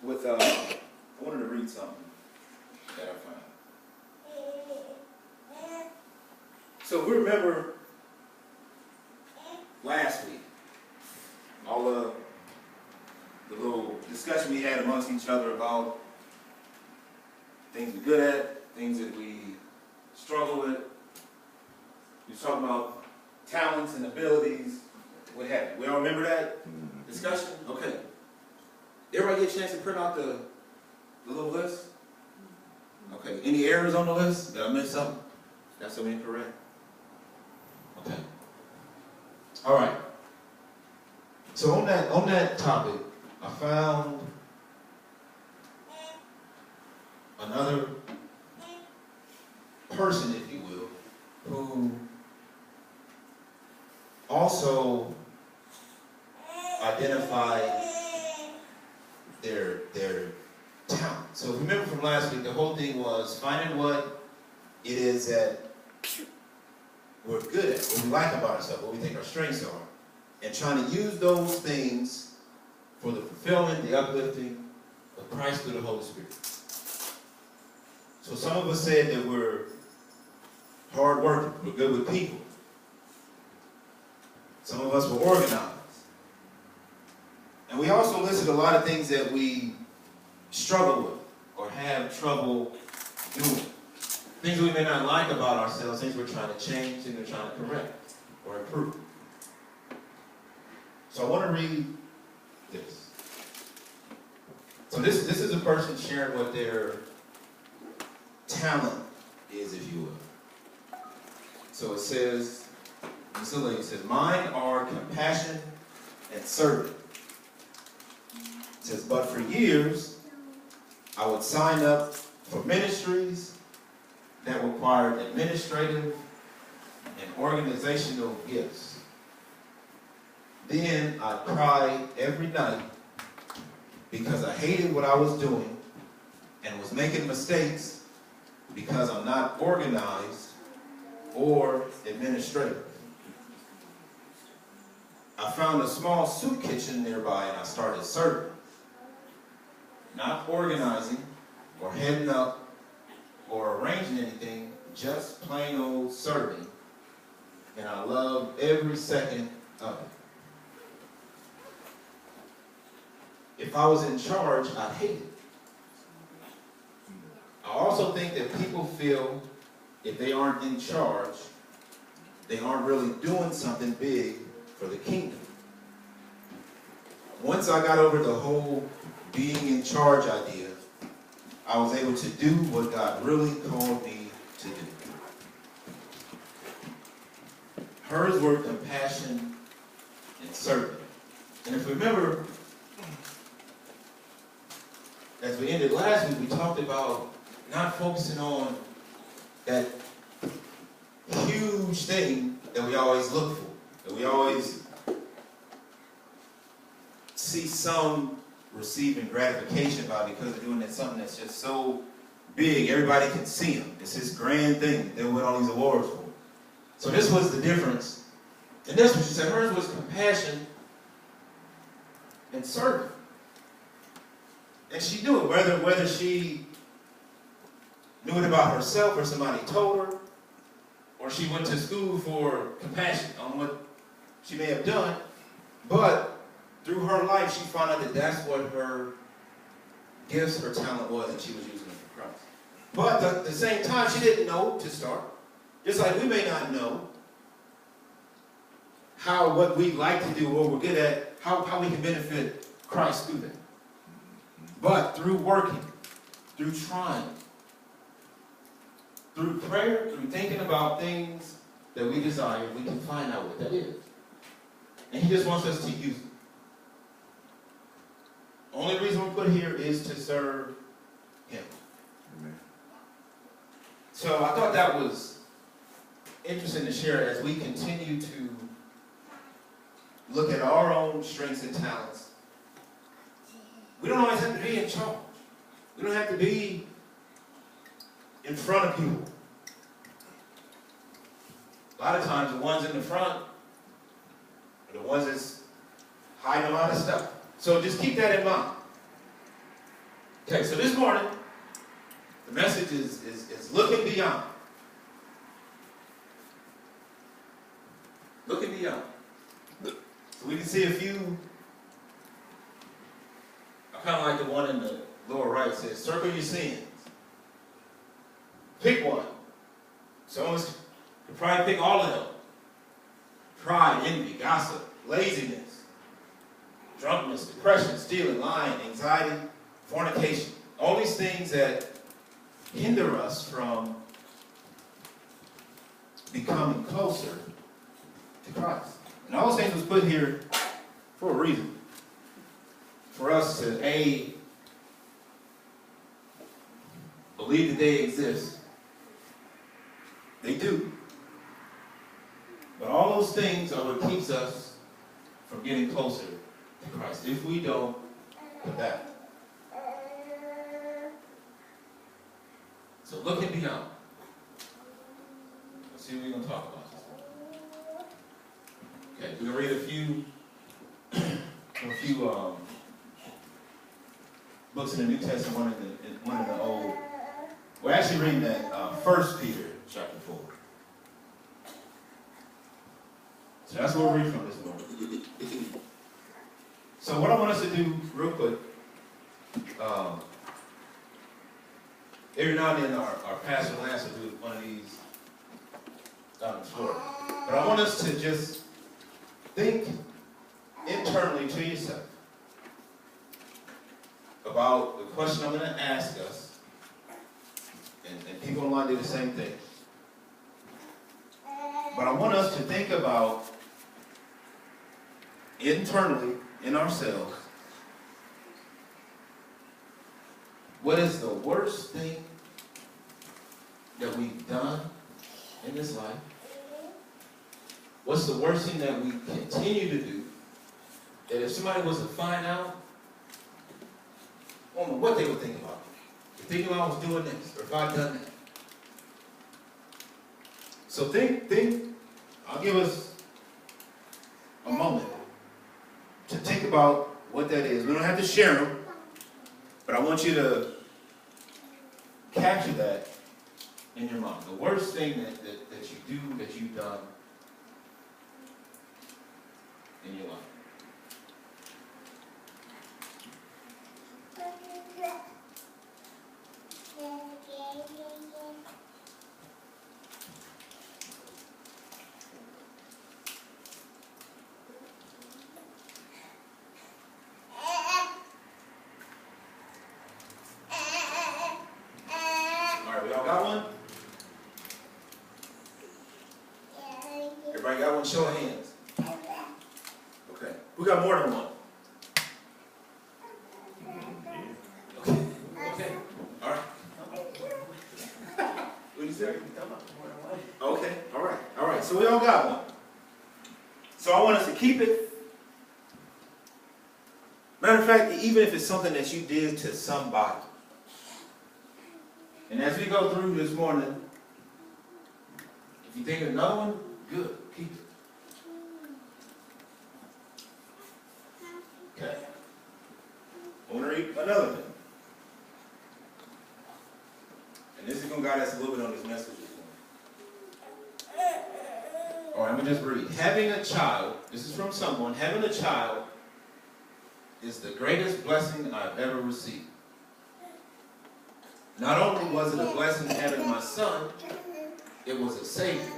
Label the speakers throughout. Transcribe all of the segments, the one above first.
Speaker 1: with, I wanted to read something that I found. So we remember last week, all of the little discussion we had amongst each other about things we're good at, things that we struggle with. We were talking about talents and abilities, what have you. We all remember that discussion? Okay. Everybody get a chance to print out the little list? Okay. Any errors on the list? Did I miss something? That's so incorrect. Okay. All right. So on that topic, I found another person, if you will, who also identified their talent. So remember from last week, the whole thing was finding what it is that we're good at, what we like about ourselves, what we think our strengths are, and trying to use those things for the fulfillment, the uplifting of Christ through the Holy Spirit. So some of us said that we're hard working, we're good with people. Some of us were organized. And we also listed a lot of things that we struggle with or have trouble doing. Things we may not like about ourselves, things we're trying to change, things we're trying to correct or improve. So I want to read this. So this is a person sharing what their talent is, if you will. So it says, this lady says, mine are compassion and serving. It says, but for years, I would sign up for ministries that required administrative and organizational gifts. Then I'd cry every night because I hated what I was doing and was making mistakes because I'm not organized or administrative. I found a small soup kitchen nearby and I started serving. Not organizing or heading up or arranging anything, just plain old serving. And I loved every second of it. If I was in charge, I'd hate it. I also think that people feel if they aren't in charge, they aren't really doing something big for the kingdom. Once I got over the whole being in charge idea, I was able to do what God really called me to do. Hers were compassion and serving. And if you remember, as we ended last week, we talked about not focusing on that huge thing that we always look for, that we always see some receiving gratification by because they're doing something that's just so big, everybody can see them. It's this grand thing that they win all these awards for. So this was the difference. And that's what she said. Hers was compassion and serving. And she knew it, whether she knew it about herself or somebody told her, or she went to school for compassion on what she may have done. But through her life, she found out that that's what her gifts, her talent was, and she was using it for Christ. But at the same time, she didn't know to start. Just like we may not know what we like to do, what we're good at, how we can benefit Christ through that. But through working, through trying, through prayer, through thinking about things that we desire, we can find out what that is. And he just wants us to use it. Only reason we're put here is to serve him. Amen. So I thought that was interesting to share as we continue to look at our own strengths and talents. We don't always have to be in charge. We don't have to be in front of people. A lot of times the ones in the front are the ones that's hiding a lot of stuff. So just keep that in mind. Okay, so this morning, the message is looking beyond. Looking beyond. So we can see a few. I kind of like the one in the lower right says, circle your sins. Pick one. Some of us could probably pick all of them. Pride, envy, gossip, laziness, drunkenness, depression, stealing, lying, anxiety, fornication. All these things that hinder us from becoming closer to Christ. And all those things was put here for a reason. For us to, A, believe that they exist. They do. But all those things are what keeps us from getting closer to Christ. If we don't put that. So looking beyond. Let's see what we're going to talk about. Okay, we're going to read a few books in the New Testament, one in the Old. We're actually reading that 1 Peter chapter 4. So that's what we'll read from this morning. So what I want us to do real quick, every now and then our pastor Lance will do one of these down in Florida. But I want us to just think internally to yourself about the question I'm going to ask us, and people online do the same thing. But I want us to think about internally in ourselves, what is the worst thing that we've done in this life? What's the worst thing that we continue to do? That if somebody was to find out, I don't know what they would think about it. They think I was doing this, or if I'd done that. So think, I'll give us a moment to think about what that is. We don't have to share them, but I want you to capture that in your mind. The worst thing that you do, that you've done in your life. Show of hands. Okay. We got more than one. Okay. Okay. All right. What did you say? Okay. All right. All right. So we all got one. So I want us to keep it. Matter of fact, even if it's something that you did to somebody. And as we go through this morning, if you think of another one, good. Keep it. Okay. I want to read another thing. And this is going to guide us a little bit on this message this morning. All right, I'm going to just read. Having a child, this is from someone, having a child is the greatest blessing I've ever received. Not only was it a blessing having my son, it was a savior.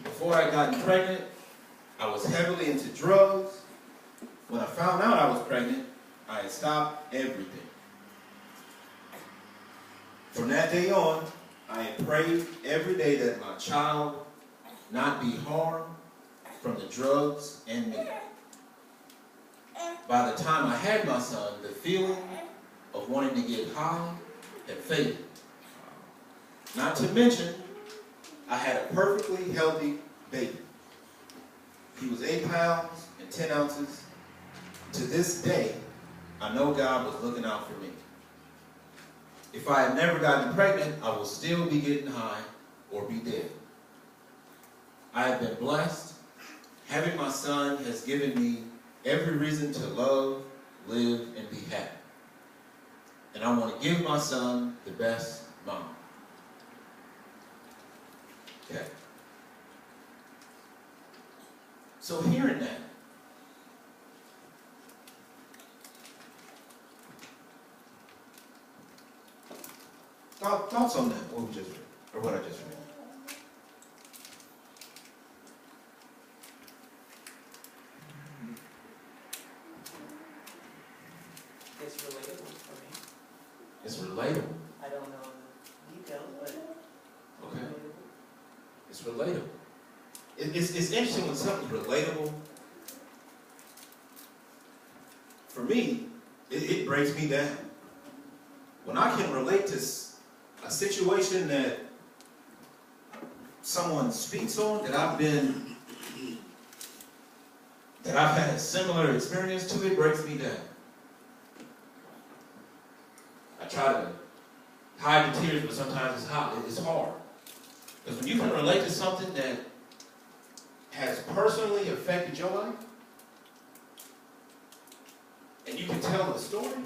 Speaker 1: Before I got pregnant, I was heavily into drugs. When I found out I was pregnant, I had stopped everything. From that day on, I had prayed every day that my child not be harmed from the drugs and me. By the time I had my son, the feeling of wanting to get high had faded. Not to mention, I had a perfectly healthy baby. He was 8 pounds and 10 ounces. To this day, I know God was looking out for me. If I had never gotten pregnant, I will still be getting high or be dead. I have been blessed. Having my son has given me every reason to love, live, and be happy. and I want to give my son the best mom. Okay. So hearing that, thoughts on that, what we just read, or what I just read.
Speaker 2: It's relatable for me.
Speaker 1: It's relatable.
Speaker 2: I don't know the details, but
Speaker 1: Okay. It's relatable. It's interesting when something's relatable. For me, it breaks me down. When I can relate to a situation that someone speaks on, that I've had a similar experience to, it breaks me down. I try to hide the tears, but sometimes it's hard. Because when you can relate to something that has personally affected your life, and you can tell the story,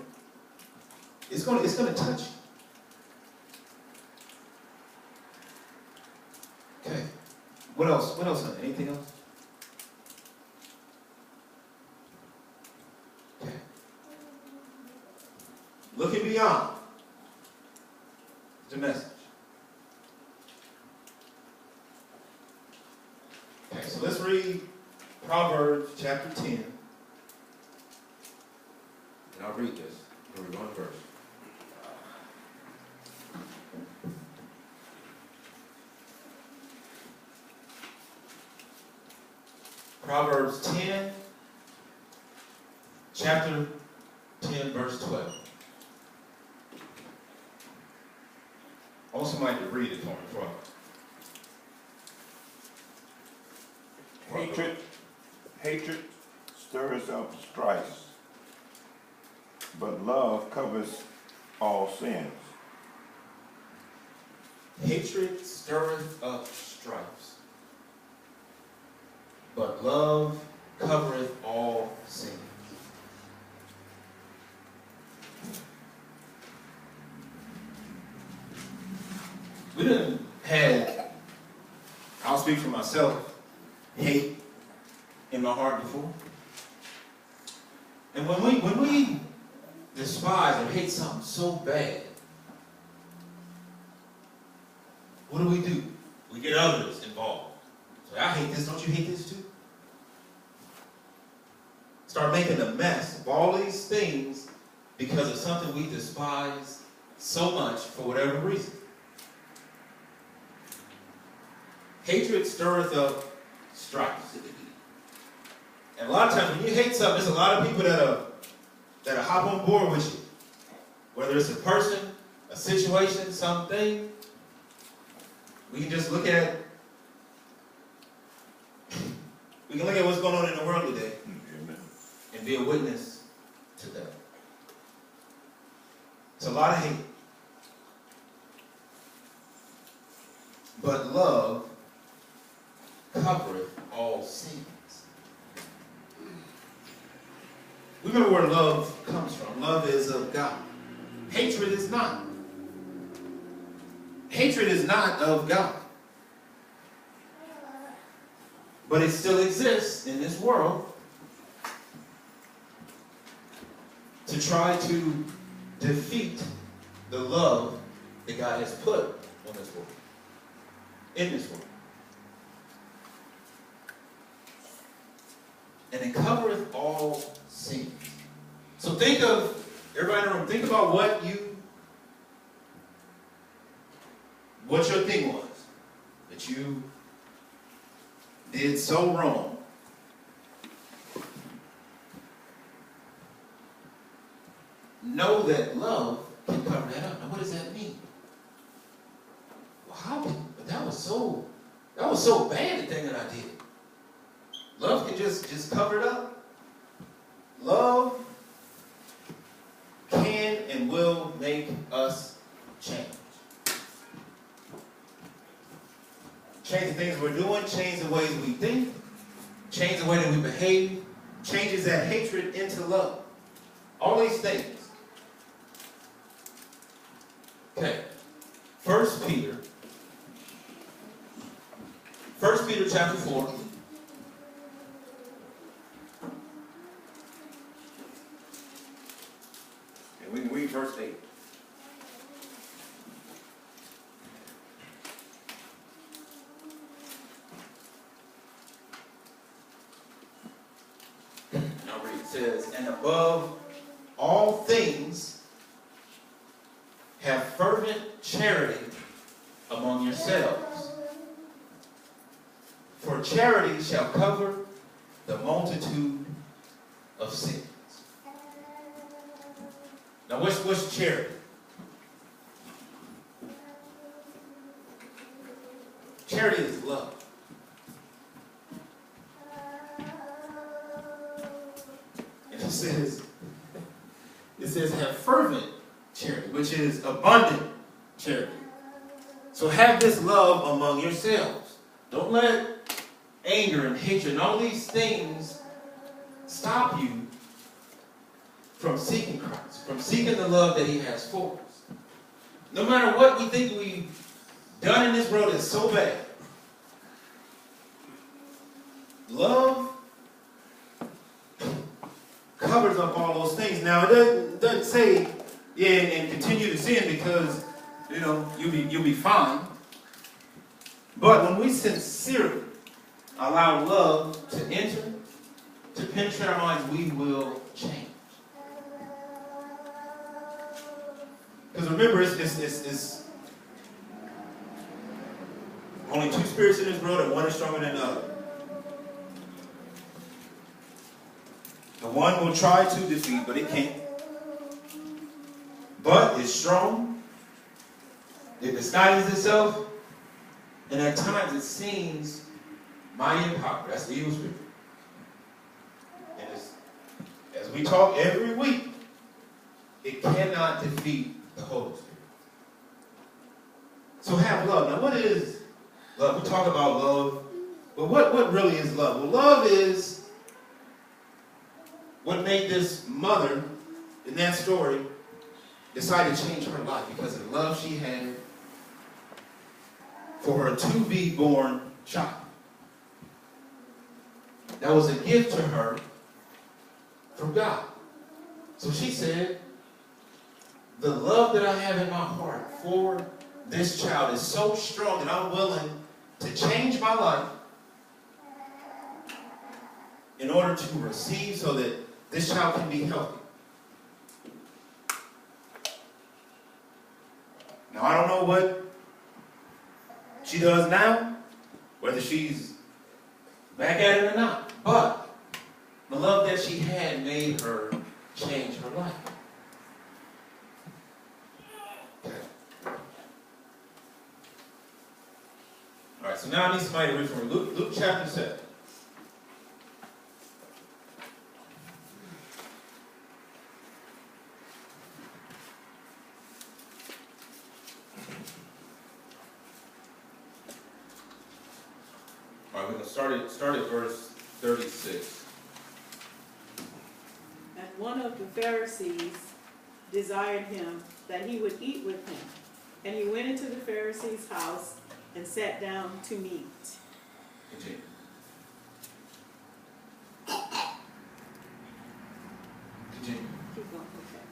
Speaker 1: it's going to touch you. Okay. What else? What else? Anything else? Okay. Looking beyond the message. Okay, so let's read Proverbs chapter 10. And I'll read this. Here we go, verse. Proverbs 10, chapter 10, verse 12. I want somebody to read it for me.
Speaker 3: Hatred stirs up strife, but love covers all sins.
Speaker 1: Hatred stirreth up strifes, but love covereth all sins. We done had, I'll speak for myself, hate in my heart before. And when we despise or hate something so bad, what do? We get others involved. So I hate this, don't you hate this too? Start making a mess of all these things because of something we despise so much for whatever reason. Hatred stirreth up strife. And a lot of times when you hate something, there's a lot of people that'll hop on board with you. Whether it's a person, a situation, something. We can just look at what's going on in the world today.
Speaker 3: Amen.
Speaker 1: And be a witness to that. It's a lot of hate. But love covereth all sins. We remember where love comes from. Love is of God. Hatred is not. Hatred is not of God. But it still exists in this world to try to defeat the love that God has put on this world. In this world. And it covereth all sins. So think of, everybody in the room, think about what your thing was that you did so wrong. Know that love can cover that up. Now what does that mean? Well, but that was so bad, the thing that I did. Love can just cover it up. Love can and will make us change. Change the things we're doing, change the ways we think, change the way that we behave, changes that hatred into love. All these things. Okay. First Peter chapter 4. And we can read verse 8. Now read. It says, and above all things, have fervent charity among yourselves. For charity shall cover the multitude of sins. Now what's charity? Charity is love. And it says have fervent charity, which is abundant charity. So have this love among yourselves. Don't let anger and hatred and all these things stop you from seeking Christ, from seeking the love that he has for us. No matter what we think we've done in this world is so bad, love covers up all those things. Now it doesn't say, yeah, and continue to sin because, you'll be fine. But when we sincerely allow love to enter, to penetrate our minds, we will change. Because remember, it's only two spirits in this world, and one is stronger than the other. The one will try to defeat, but it can't. But it's strong. It disguises itself. And at times it seems mighty and powerful. That's the evil spirit. And as we talk every week, it cannot defeat the Holy Spirit. So have love. Now what is love? We talk about love. But what really is love? Well, love is what made this mother in that story decide to change her life because of the love she had for her to-be-born child. That was a gift to her from God. So she said, the love that I have in my heart for this child is so strong that I'm willing to change my life in order to receive so that this child can be healthy. Now, I don't know what she does now, whether she's back at it or not, but the love that she had made her change her life. Okay. All right, so now I need somebody to read from Luke chapter 7. All right, we're going to start at verse 36.
Speaker 4: And one of the Pharisees desired him that he would eat with him. And he went into the Pharisee's house and sat down to meat.
Speaker 1: Continue. Continue.
Speaker 4: Keep going, okay.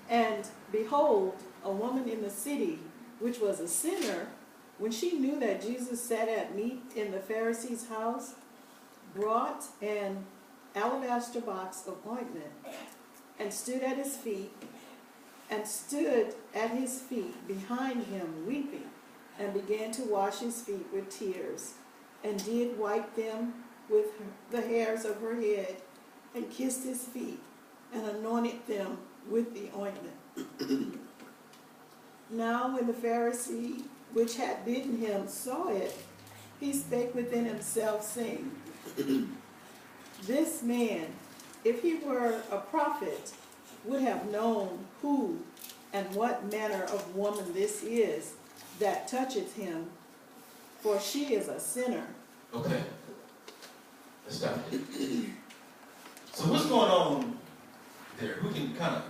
Speaker 4: And behold, a woman in the city, which was a sinner, when she knew that Jesus sat at meat in the Pharisee's house, brought an alabaster box of ointment, and stood at his feet behind him, weeping, and began to wash his feet with tears, and did wipe them with the hairs of her head, and kissed his feet, and anointed them with the ointment. Now when the Pharisee which had bidden him saw it, he spake within himself, saying, This man, if he were a prophet, would have known who and what manner of woman this is that toucheth him, for she is a sinner.
Speaker 1: Okay. Let's stop it. So what's going on there? Who can kind of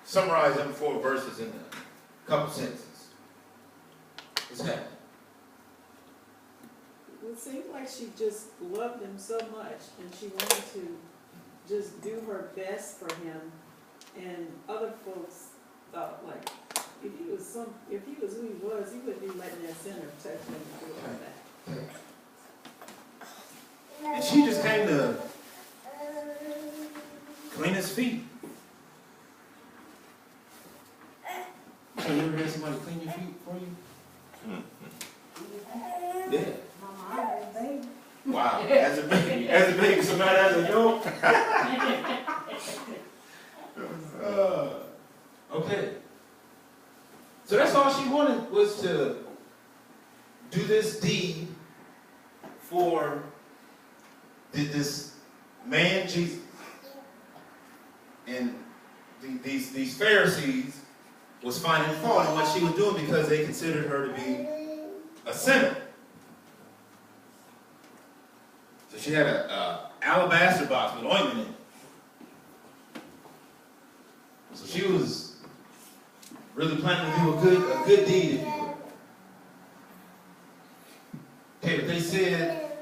Speaker 1: summarize them 4 verses in a couple sentences. What's happening?
Speaker 4: It seemed like she just loved him so much, and she wanted to just do her best for him. And other folks thought, like, if he was who he was, he wouldn't be letting that sinner touch him and do all that.
Speaker 1: And she just came to clean his feet. So you ever had somebody clean your feet for you? Yeah. Wow. As a baby, somebody has a dope. Okay. So that's all she wanted, was to do this deed for this man, Jesus. And these Pharisees was finding fault in what she was doing because they considered her to be a sinner. So she had an alabaster box with ointment in it. So she was really planning to do a good deed, if you will. Okay, but they said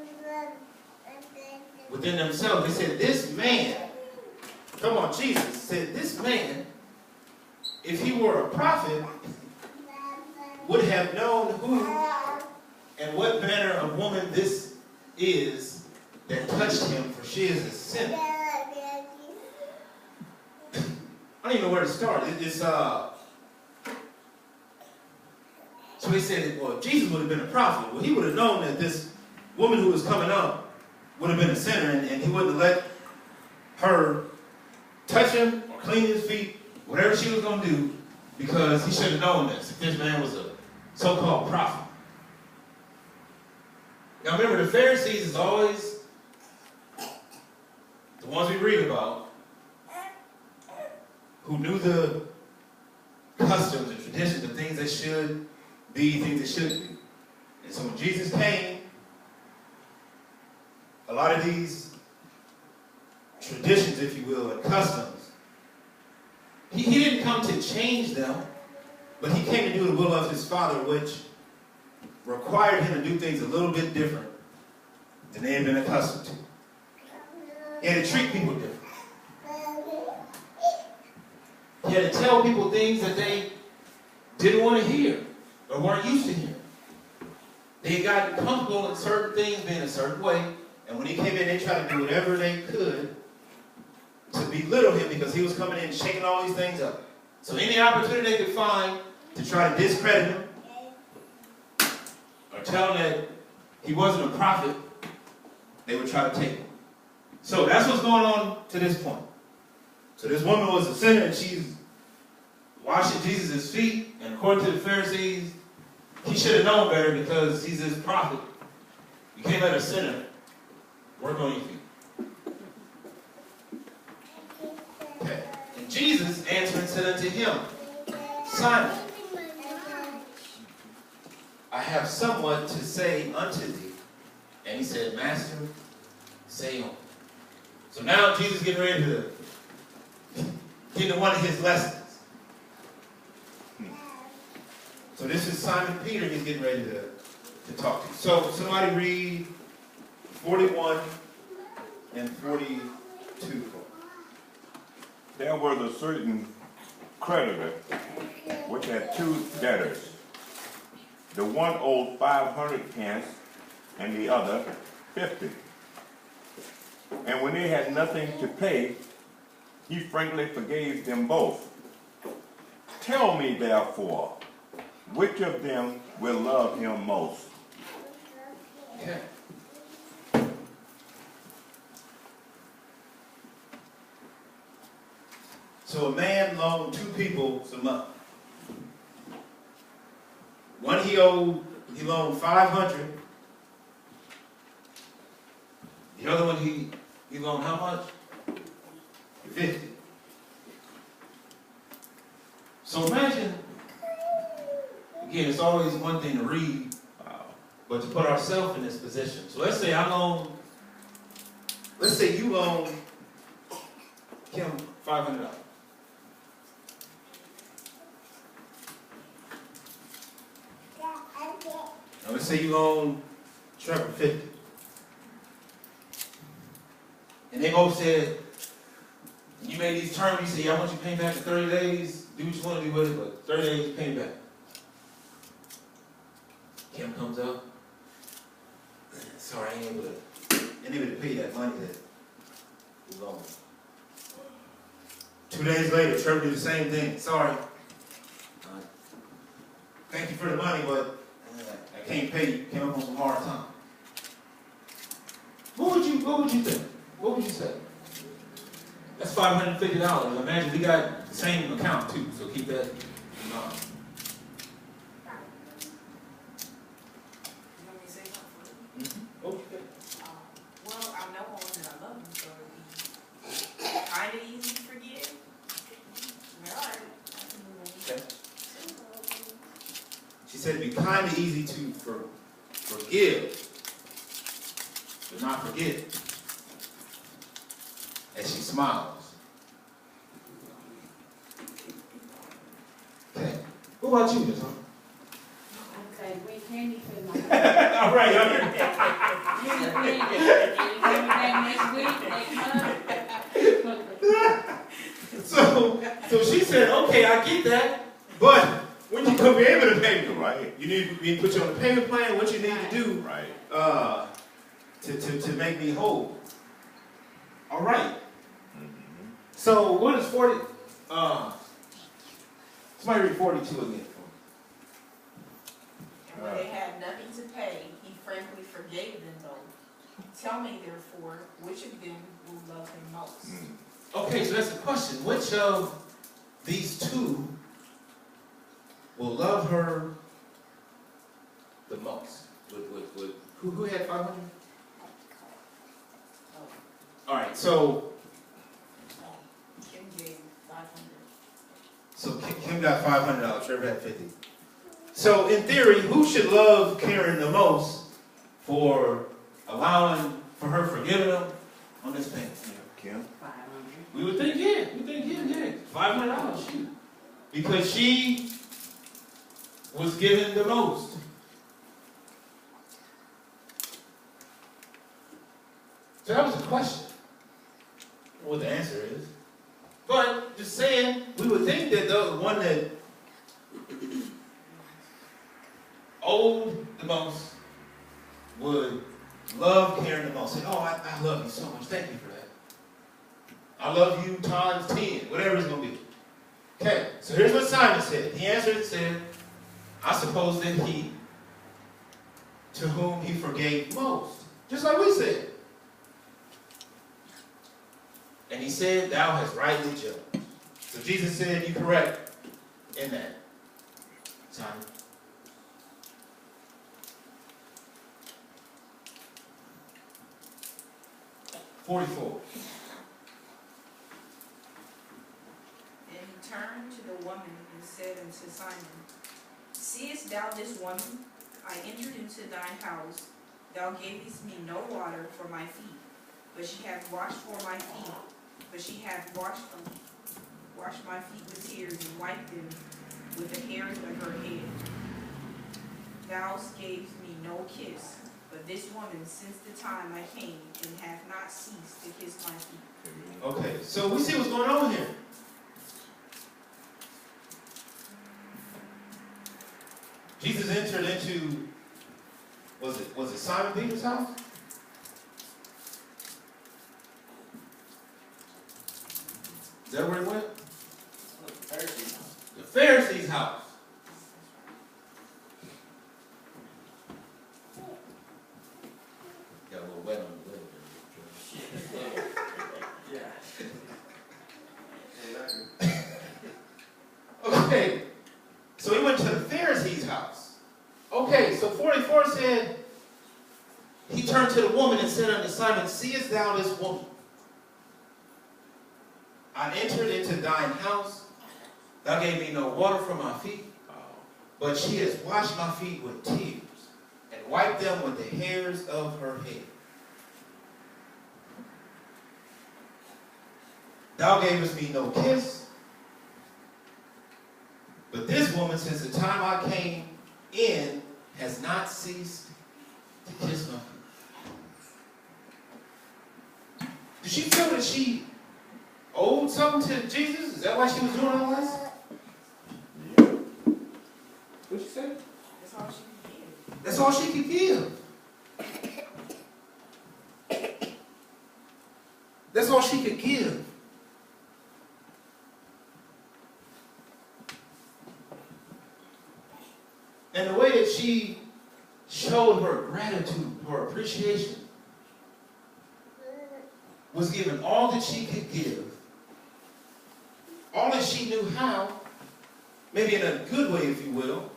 Speaker 1: within themselves, they said, this man, come on, Jesus said, this man, if he were a prophet, would have known who and what manner of woman this is that touched him, for she is a sinner. I don't even know where to start. So he said, well, Jesus would have been a prophet. Well, he would have known that this woman who was coming up would have been a sinner, and he wouldn't have let her touch him or clean his feet, whatever she was going to do, because he should have known this, if this man was a so-called prophet. Now remember, the Pharisees is always the ones we read about, who knew the customs and traditions, the things that should be, things that shouldn't be. And so when Jesus came, a lot of these traditions, if you will, and customs, he didn't come to change them, but he came to do the will of his Father, which required him to do things a little bit different than they had been accustomed to. He had to treat people different. He had to tell people things that they didn't want to hear or weren't used to hearing. They had gotten comfortable in certain things being a certain way, and when he came in, they tried to do whatever they could to belittle him because he was coming in shaking all these things up. So any opportunity they could find to try to discredit him or tell him that he wasn't a prophet, they would try to take him. So that's what's going on to this point. So this woman was a sinner, and she's washing Jesus' feet, and according to the Pharisees, he should have known better because he's this prophet. You can't let a sinner work on your feet. Okay. And Jesus answering said unto him, Simon, I have somewhat to say unto thee. And he said, Master, say on. So now Jesus getting ready to get into one of his lessons. So this is Simon Peter he's getting ready to talk to. So somebody read 41 and 42.
Speaker 3: There was a certain creditor which had 2 debtors. The one owed 500 pence and the other 50. And when they had nothing to pay, he frankly forgave them both. Tell me, therefore, which of them will love him most?
Speaker 1: Okay. So a man loaned 2 people some money. One he loaned 500. The other one he loaned how much? 50. So imagine, again, it's always one thing to read, but to put ourselves in this position. So let's say you loan Kim $500. Let's say you loan Trevor 50. And they both said, you made these terms, you said, I want you to pay me back in 30 days, do what you want to do with it, but 30 days, pay me back. Kim comes up, sorry, I ain't able to pay that money that you loaned. 2 days later, Trevor did the same thing. Sorry. Thank you for the money, but I can't pay you. Came up on some hard time. What would you think? What would you say? That's $550. Imagine we got the same account too, so keep that in mind.
Speaker 2: You want me to say something?
Speaker 1: Mm-hmm. What would you think?
Speaker 2: Well, I know all that I love him, so it'd be kind of easy to forgive. All right, I can move on.
Speaker 1: Okay. She said it'd be kind of easy to forgive, but not forget. As she smiles. Okay. What about you, Miss Hunt?
Speaker 5: Okay, we can't even.
Speaker 1: All right, y'all here. So she said, okay, I get that, but when you come be able to pay me,
Speaker 3: Right.
Speaker 1: you need to put you on a payment plan, what you need to do
Speaker 3: Right.
Speaker 1: to make me whole. All right.
Speaker 3: Mm-hmm.
Speaker 1: So what is 40? Somebody read 42 again for me.
Speaker 2: And when they had nothing to pay, he frankly forgave them both. Tell me, therefore, which of them will love him most?
Speaker 1: Okay, so that's the question. Which of these two will love her the most? Who had 500? All right, so
Speaker 2: Kim gave 500.
Speaker 1: So Kim got $500, Trevor had 50. So in theory, who should love Karen the most for her forgiving them on this payment?
Speaker 3: Kim?
Speaker 5: 500.
Speaker 1: We would think, yeah. $500, shoot. Because she was given the most. So that was the question. I don't know what the answer is. But just saying, we would think that the one that owed the most would love Karen the most. Say, oh, I love you so much. Thank you for that. I love you times 10, whatever it's going to be. Okay, so here's what Simon said. He answered and said, I suppose that he, to whom he forgave most. Just like we said. And he said, thou hast rightly judged. So Jesus said, you correct in that. Simon. $44.
Speaker 2: And he turned to the woman and said unto Simon, seest thou this woman? I entered into thine house. Thou gavest me no water for my feet, but she hath washed my feet with tears and wiped them with the hairs of her head. Thou gavest me no kiss, but this woman since the time I came and hath not ceased to kiss my feet.
Speaker 1: Okay, so we see what's going on here. Jesus entered into, was it Simon Peter's house? Is that where he went? The Pharisee's house. Got a little wet on the lip. Okay, so he went to the Pharisee's house. Okay, so 44 said, he turned to the woman and said unto Simon, seest thou this woman? I entered into thine house. Thou gave me no water for my feet, but she has washed my feet with tears and wiped them with the hairs of her head. Thou gavest me no kiss, but this woman, since the time I came in, has not ceased to kiss my feet. Did she feel that she owed something to Jesus? Is that why she was doing all this? What'd you say?
Speaker 2: That's all she can give.
Speaker 1: That's all she could give. That's all she could give. And the way that she showed her gratitude, her appreciation, was giving all that she could give, all that she knew how, maybe in a good way, if you will,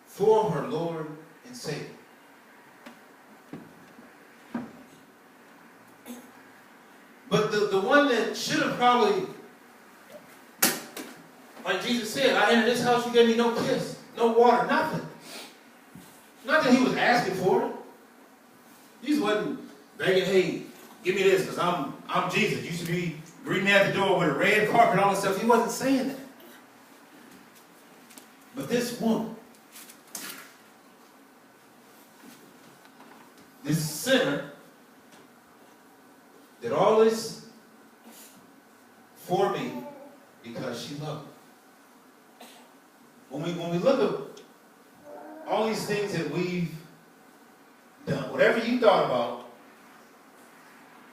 Speaker 1: for her Lord and Savior. But the one that should have probably, like Jesus said, I entered this house, you gave me no kiss, no water, nothing. Not that he was asking for it. Jesus wasn't begging, hey, give me this, because I'm Jesus. You should be greeting me at the door with a red carpet and all that stuff. He wasn't saying that. But this woman, this sinner, did all this for me because she loved me. When we look at all these things that we've done, whatever you thought about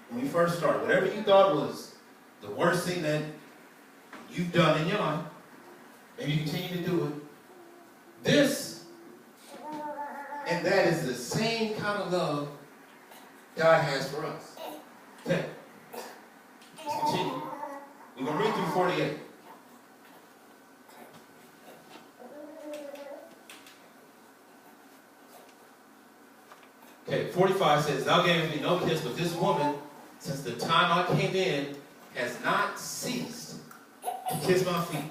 Speaker 1: when we first started, whatever you thought was the worst thing that you've done in your life, maybe you continue to do it, this and that is the same kind of love God has for us. Okay, let's continue. We're going to read through 48. Okay, 45 says, thou gavest me no kiss, but this woman, since the time I came in, has not ceased to kiss my feet.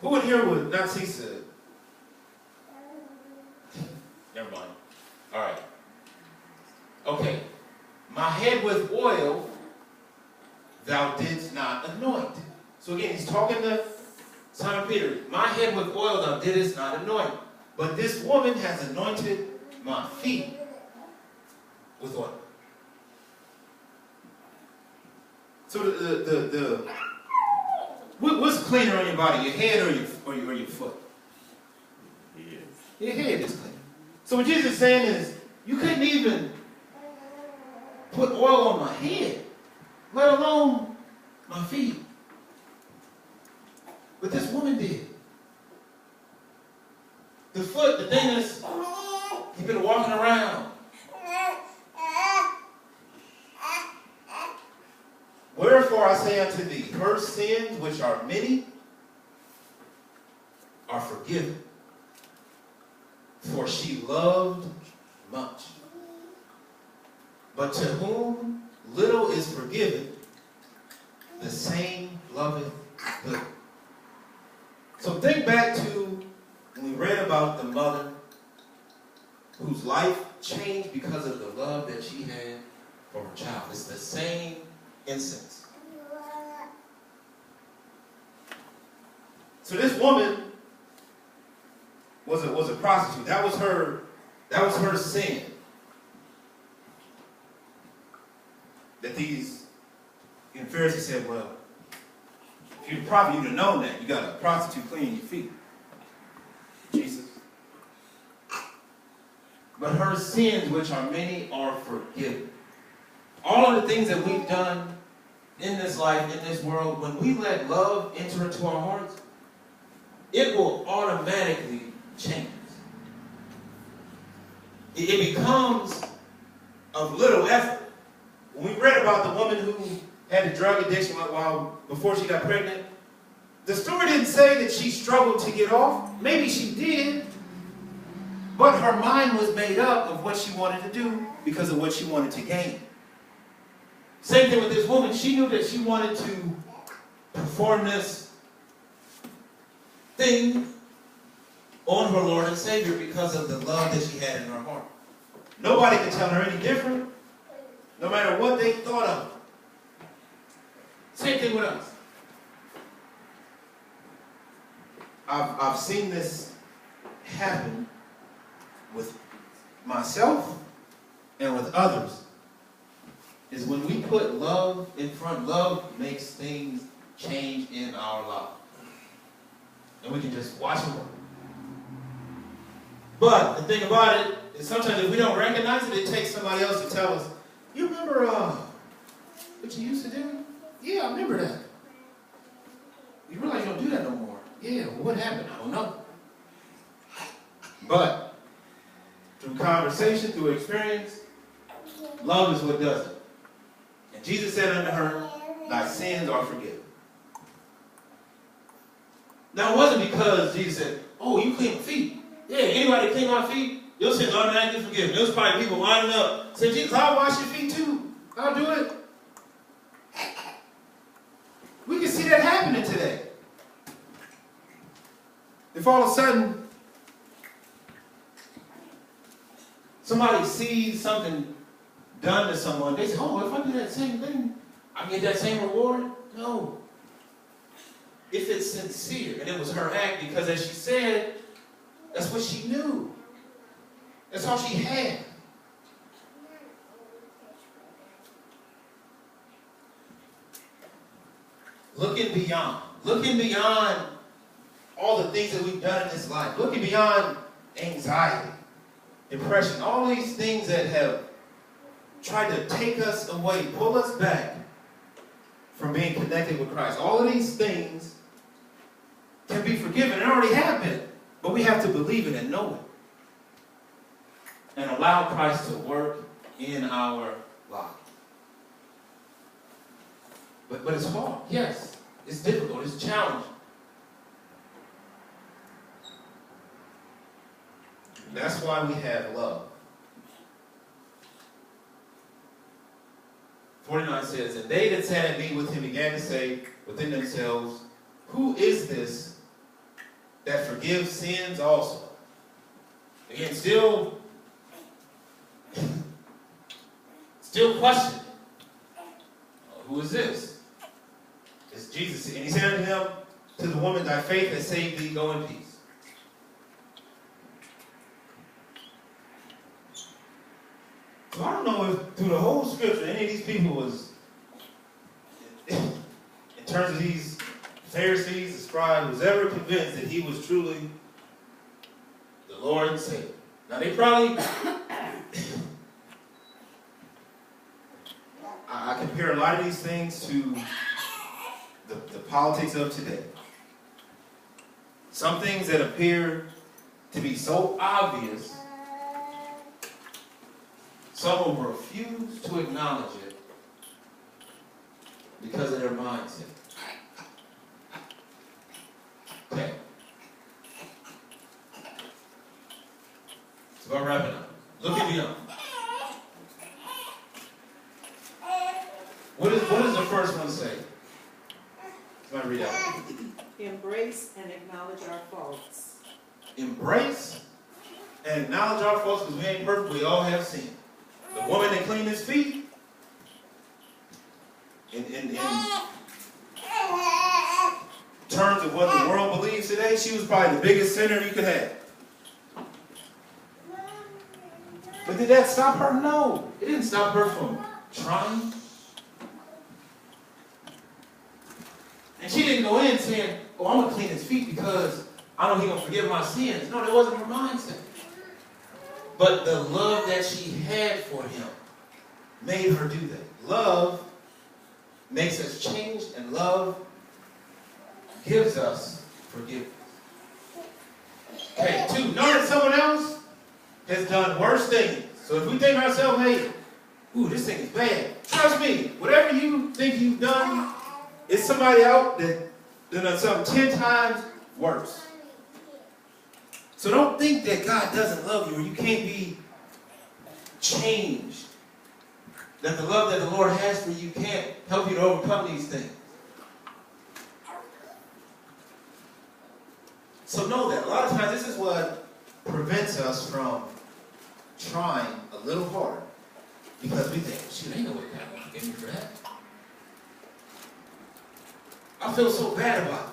Speaker 1: Who in here would not cease to? Never mind. All right. Okay. My head with oil thou didst not anoint. So again, he's talking to Simon Peter. My head with oil thou didst not anoint. But this woman has anointed my feet with oil. So what's cleaner on your body, your head or your foot? Your head is clean. So what Jesus is saying is, you couldn't even put oil on my head, let alone my feet. But this woman did. The foot, the thing is, you've been walking around. Wherefore I say unto thee, her sins, which are many, are forgiven. For she loved much. But to whom little is forgiven, the same loveth little. So think back to when we read about the mother whose life changed because of the love that she had for her child. It's the same instance. So this woman was a prostitute. That was her sin. That these Pharisees said, well, if you're a prophet, you'd have known that. You got a prostitute cleaning your feet. Jesus. But her sins, which are many, are forgiven. All of the things that we've done in this life, in this world, when we let love enter into our hearts, it will automatically change. It becomes of little effort. When we read about the woman who had a drug addiction before she got pregnant, the story didn't say that she struggled to get off. Maybe she did. But her mind was made up of what she wanted to do because of what she wanted to gain. Same thing with this woman. She knew that she wanted to perform this thing on her Lord and Savior because of the love that she had in her heart. Nobody could tell her any different, no matter what they thought of her. Same thing with us. I've seen this happen with myself and with others, is when we put love in front, love makes things change in our life. And we can just watch it work. But the thing about it is sometimes if we don't recognize it, it takes somebody else to tell us, you remember what you used to do? Yeah, I remember that. You realize you don't do that no more. Yeah, well, what happened? I don't know. But through conversation, through experience, love is what does it. And Jesus said unto her, thy sins are forgiven. Now, it wasn't because Jesus said, oh, you clean my feet. Yeah, anybody clean my feet, your sins automatically forgiven. There was probably people lining up saying, Jesus, I'll wash your feet too. I'll do it. We can see that happening today. If all of a sudden somebody sees something done to someone, they say, oh, if I do that same thing, I get that same reward? No. If it's sincere, and it was her act, because as she said, that's what she knew. That's all she had. Looking beyond all the things that we've done in this life, looking beyond anxiety, depression, all these things that have tried to take us away, pull us back from being connected with Christ. All of these things can be forgiven and already have been, but we have to believe it and know it and allow Christ to work in our lives. But it's hard. Yes, it's difficult. It's challenging. That's why we have love. 49 says, and they that sat at meat with him began to say within themselves, who is this that forgives sins also? Again, still questioning. Who is this? It's Jesus. And he said unto him, to the woman, thy faith has saved thee, go in peace. So I don't know if through the whole scripture any of these people was, in terms of these Pharisees, the scribes, was ever convinced that he was truly the Lord and Savior. Now they probably, I compare a lot of these things to the politics of today. Some things that appear to be so obvious, some of them refuse to acknowledge it because of their mindset. Okay. It's about wrapping up. Looking beyond. What does the first one say? Somebody read that.
Speaker 4: Embrace and acknowledge our faults.
Speaker 1: Embrace and acknowledge our faults, because we ain't perfect. We all have sinned. The woman that cleaned his feet, in terms of what the world believes today, she was probably the biggest sinner you could have. But did that stop her? No. It didn't stop her from trying. And she didn't go in saying, oh, I'm going to clean his feet because I know he's going to forgive my sins. No, that wasn't her mindset. But the love that she had for him made her do that. Love makes us change, and love gives us forgiveness. Okay, 2, know that someone else has done worse things. So if we think ourselves, hey, ooh, this thing is bad. Trust me, whatever you think you've done, it's somebody out that done something 10 times worse. So don't think that God doesn't love you or you can't be changed. That the love that the Lord has for you can't help you to overcome these things. So know that. A lot of times this is what prevents us from trying a little harder. Because we think, shoot, ain't no way God will forgive me for that. I feel so bad about it.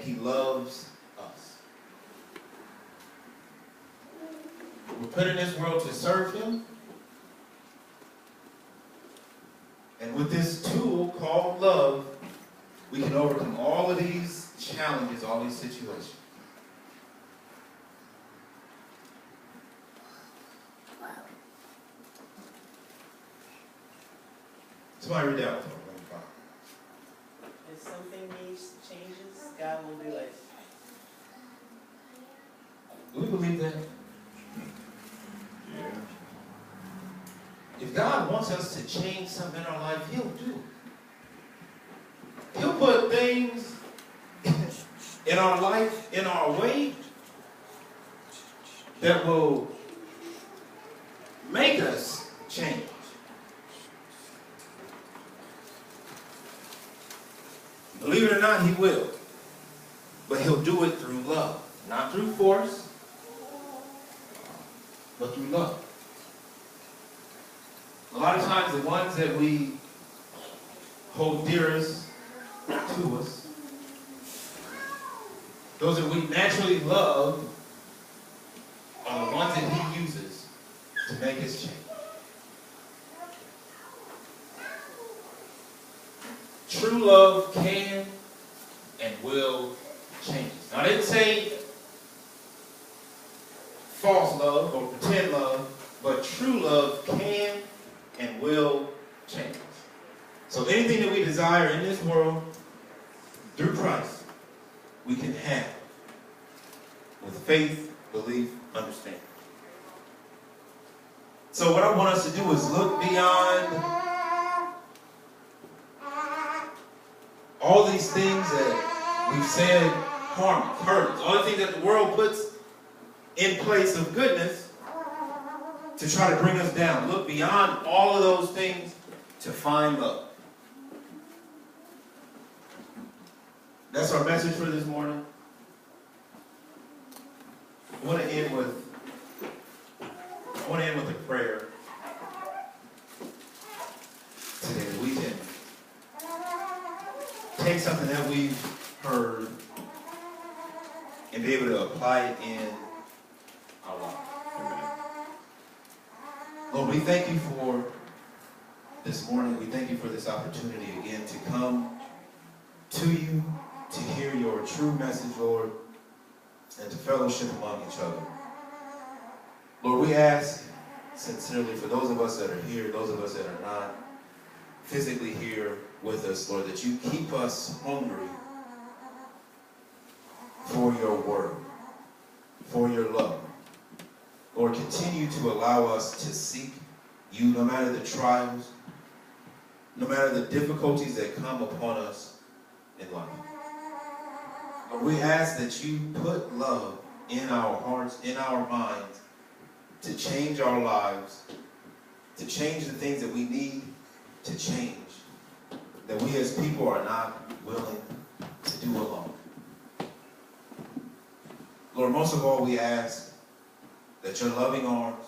Speaker 1: and he loves us. We're put in this world to serve him. And with this tool called love, we can overcome all of these challenges, all these situations. Somebody read that one for me.
Speaker 6: If something needs changes, God will do it.
Speaker 1: Do we believe that?
Speaker 3: Yeah.
Speaker 1: If God wants us to change something in our life, he'll do it. He'll put things in our life, in our way, that will make us change. Believe it or not, he will. But he'll do it through love. Not through force, but through love. A lot of times the ones that we hold dearest to us, those that we naturally love, are the ones that he uses to make us change. True love can and will change us. Now, I didn't say false love or pretend love, but true love can and will change us. So anything that we desire in this world, through Christ, we can have with faith, belief, understanding. So what I want us to do is look beyond all these things that we've said hurt us, all the things that the world puts in place of goodness to try to bring us down. Look beyond all of those things to find love. That's our message for this morning. I want to end with a prayer today that we can take something that we've heard and be able to apply it in our life. Lord, we thank you for this morning. We thank you for this opportunity again to come to you, to hear your true message, Lord, and to fellowship among each other. Lord, we ask sincerely for those of us that are here, those of us that are not physically here with us, Lord, that you keep us hungry for your word, for your love. Lord, continue to allow us to seek you no matter the trials, no matter the difficulties that come upon us in life. Lord, we ask that you put love in our hearts, in our minds, to change our lives, to change the things that we need to change, that we as people are not willing to do alone. Lord, most of all, we ask that your loving arms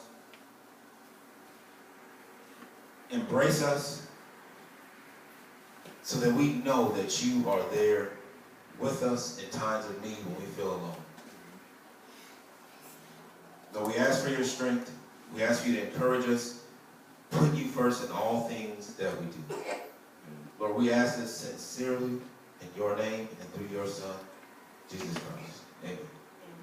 Speaker 1: embrace us so that we know that you are there with us in times of need when we feel alone. Lord, we ask for your strength. We ask you to encourage us, put you first in all things that we do. Lord, we ask this sincerely in your name and through your Son, Jesus.